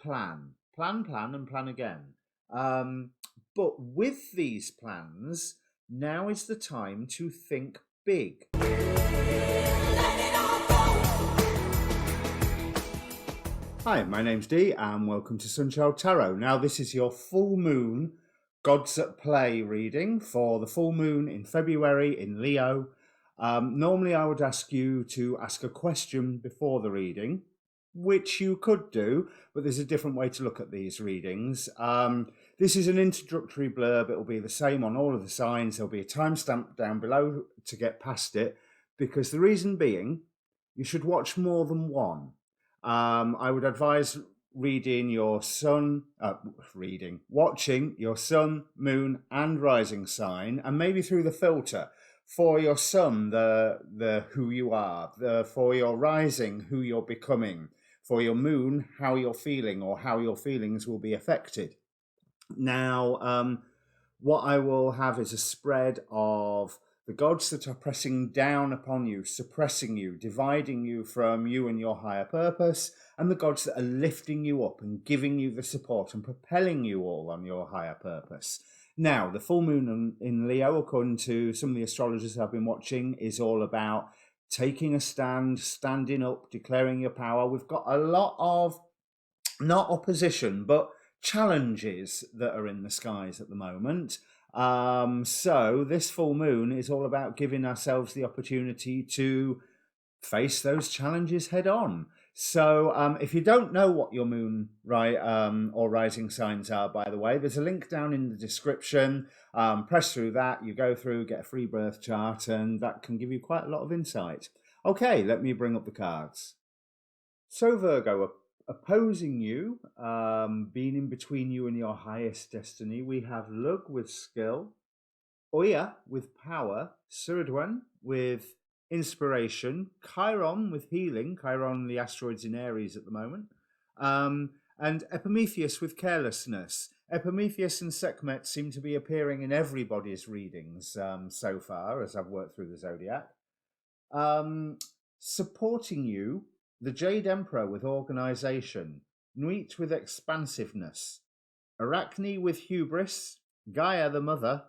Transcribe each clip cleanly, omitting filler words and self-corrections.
plan. Plan, plan, and plan again. But with these plans, now is the time to think big. Hi, my name's Dee, and welcome to Sunchild Tarot. Now, this is your full moon Gods at Play reading for the full moon in February in Leo. Normally, I would ask you to ask a question before the reading, which you could do, but there's a different way to look at these readings. This is an introductory blurb. It will be the same on all of the signs. There'll be a timestamp down below to get past it, because the reason being, you should watch more than one. I would advise watching your sun, moon, and rising sign, and maybe through the filter. For your sun, the who you are. For your rising, who you're becoming. For your moon, how you're feeling or how your feelings will be affected. Now, what I will have is a spread of the gods that are pressing down upon you, suppressing you, dividing you from you and your higher purpose, and the gods that are lifting you up and giving you the support and propelling you all on your higher purpose. Now, the full moon in Leo, according to some of the astrologers I've been watching, is all about taking a stand, standing up, declaring your power. We've got a lot of, not opposition, but challenges that are in the skies at the moment. So this full moon is all about giving ourselves the opportunity to face those challenges head on. So if you don't know what your moon or rising signs are, by the way, there's a link down in the description. Press through that, you go through, get a free birth chart, and that can give you quite a lot of insight. Okay, let me bring up the cards. So Virgo, opposing you, being in between you and your highest destiny, we have Lug with skill, Oya with power, Suradwan with inspiration, Chiron with healing, Chiron the asteroid's in Aries at the moment, and Epimetheus with carelessness. Epimetheus and Sekhmet seem to be appearing in everybody's readings so far as I've worked through the zodiac. Supporting you, the Jade Emperor with organisation, Nuit with expansiveness, Arachne with hubris, Gaia the mother,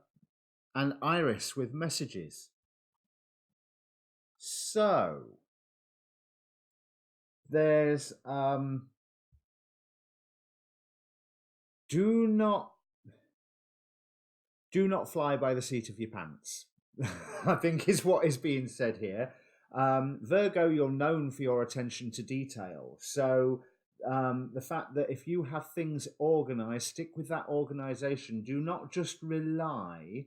and Iris with messages. So, there's do not fly by the seat of your pants, I think is what is being said here. Virgo, you're known for your attention to detail. So the fact that if you have things organized, stick with that organization. Do not just rely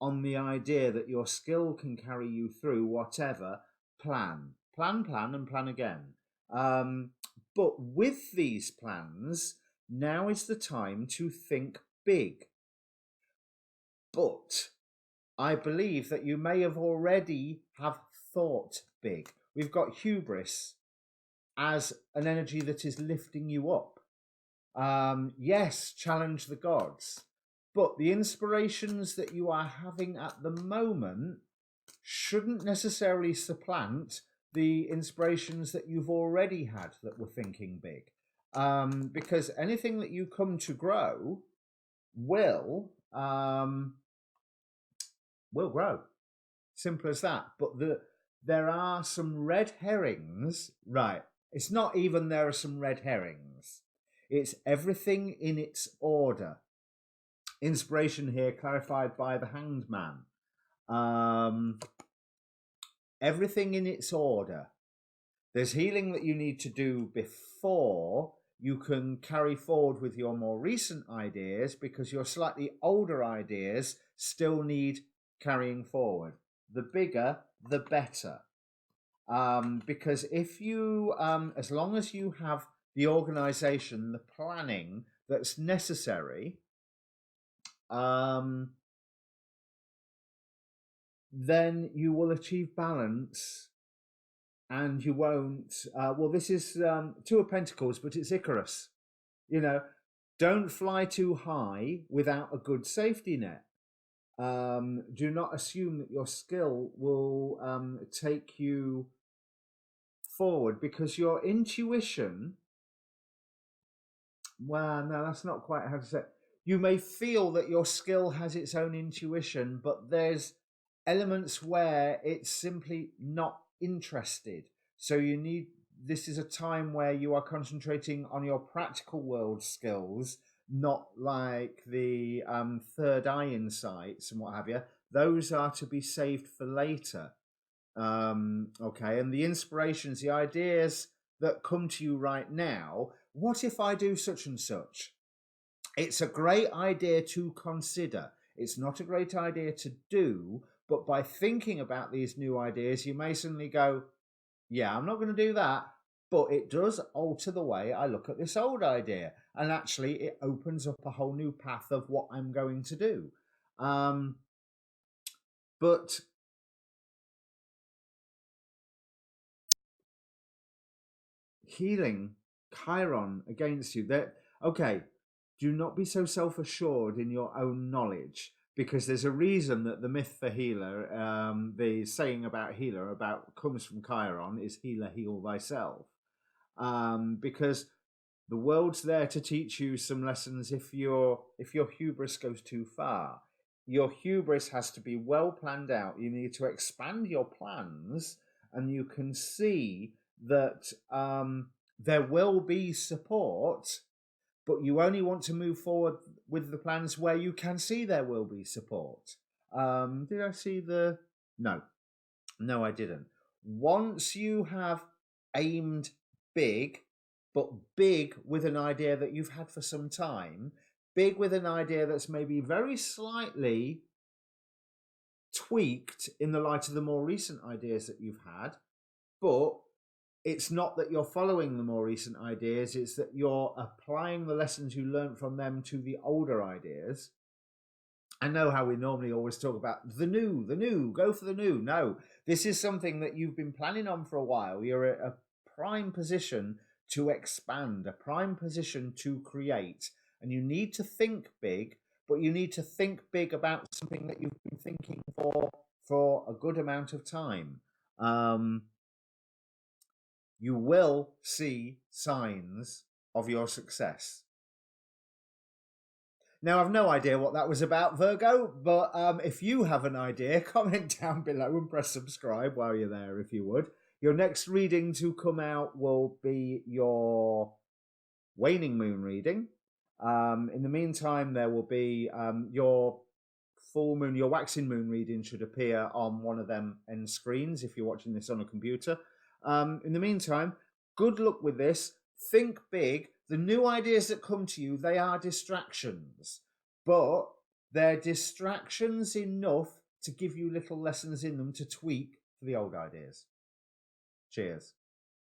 on the idea that your skill can carry you through whatever. Plan, and plan again. But with these plans, now is the time to think big. But I believe that you may have already have thought big. We've got hubris as an energy that is lifting you up. Yes, challenge the gods, but the inspirations that you are having at the moment shouldn't necessarily supplant the inspirations that you've already had that were thinking big. Because anything that you come to grow will grow. Simple as that. But there are some red herrings. Right. It's not even there are some red herrings. It's everything in its order. Inspiration here clarified by the Hanged Man. Everything in its order. There's healing that you need to do before you can carry forward with your more recent ideas, because your slightly older ideas still need carrying forward. The bigger, the better. Because if you, as long as you have the organization, the planning that's necessary, then you will achieve balance, and you won't, this is Two of Pentacles, but it's Icarus. Don't fly too high without a good safety net. Do not assume that your skill will take you forward, because your intuition Well, no, that's not quite how to say it. You may feel that your skill has its own intuition, but there's elements where it's simply not interested. So you need, this is a time where you are concentrating on your practical world skills, not like the third eye insights and what have you. Those are to be saved for later. Okay, and the inspirations, the ideas that come to you right now, what if I do such and such? It's a great idea to consider. It's not a great idea to do, but by thinking about these new ideas, you may suddenly go, yeah, I'm not going to do that, but it does alter the way I look at this old idea. And actually, it opens up a whole new path of what I'm going to do. But healing Chiron against you. That okay, do not be so self-assured in your own knowledge, because there's a reason that the myth for healer, the saying about healer about comes from Chiron is healer heal thyself. Because the world's there to teach you some lessons if your hubris goes too far. Your hubris has to be well planned out. You need to expand your plans, and you can see that there will be support, but you only want to move forward with the plans where you can see there will be support. Did I see the? No, no, I didn't. Once you have aimed big, but big with an idea that you've had for some time, big with an idea that's maybe very slightly tweaked in the light of the more recent ideas that you've had, but it's not that you're following the more recent ideas, it's that you're applying the lessons you learned from them to the older ideas. I know how we normally always talk about the new, go for the new. No, this is something that you've been planning on for a while. You're at a prime position to expand, a prime position to create. And you need to think big, but you need to think big about something that you've been thinking for a good amount of time. You will see signs of your success. Now, I've no idea what that was about, Virgo, but if you have an idea, comment down below and press subscribe while you're there, if you would. Your next reading to come out will be your waning moon reading. In the meantime, there will be your full moon, your waxing moon reading should appear on one of them end screens if you're watching this on a computer. In the meantime, good luck with this. Think big. The new ideas that come to you, they are distractions, but they're distractions enough to give you little lessons in them to tweak for the old ideas. Cheers.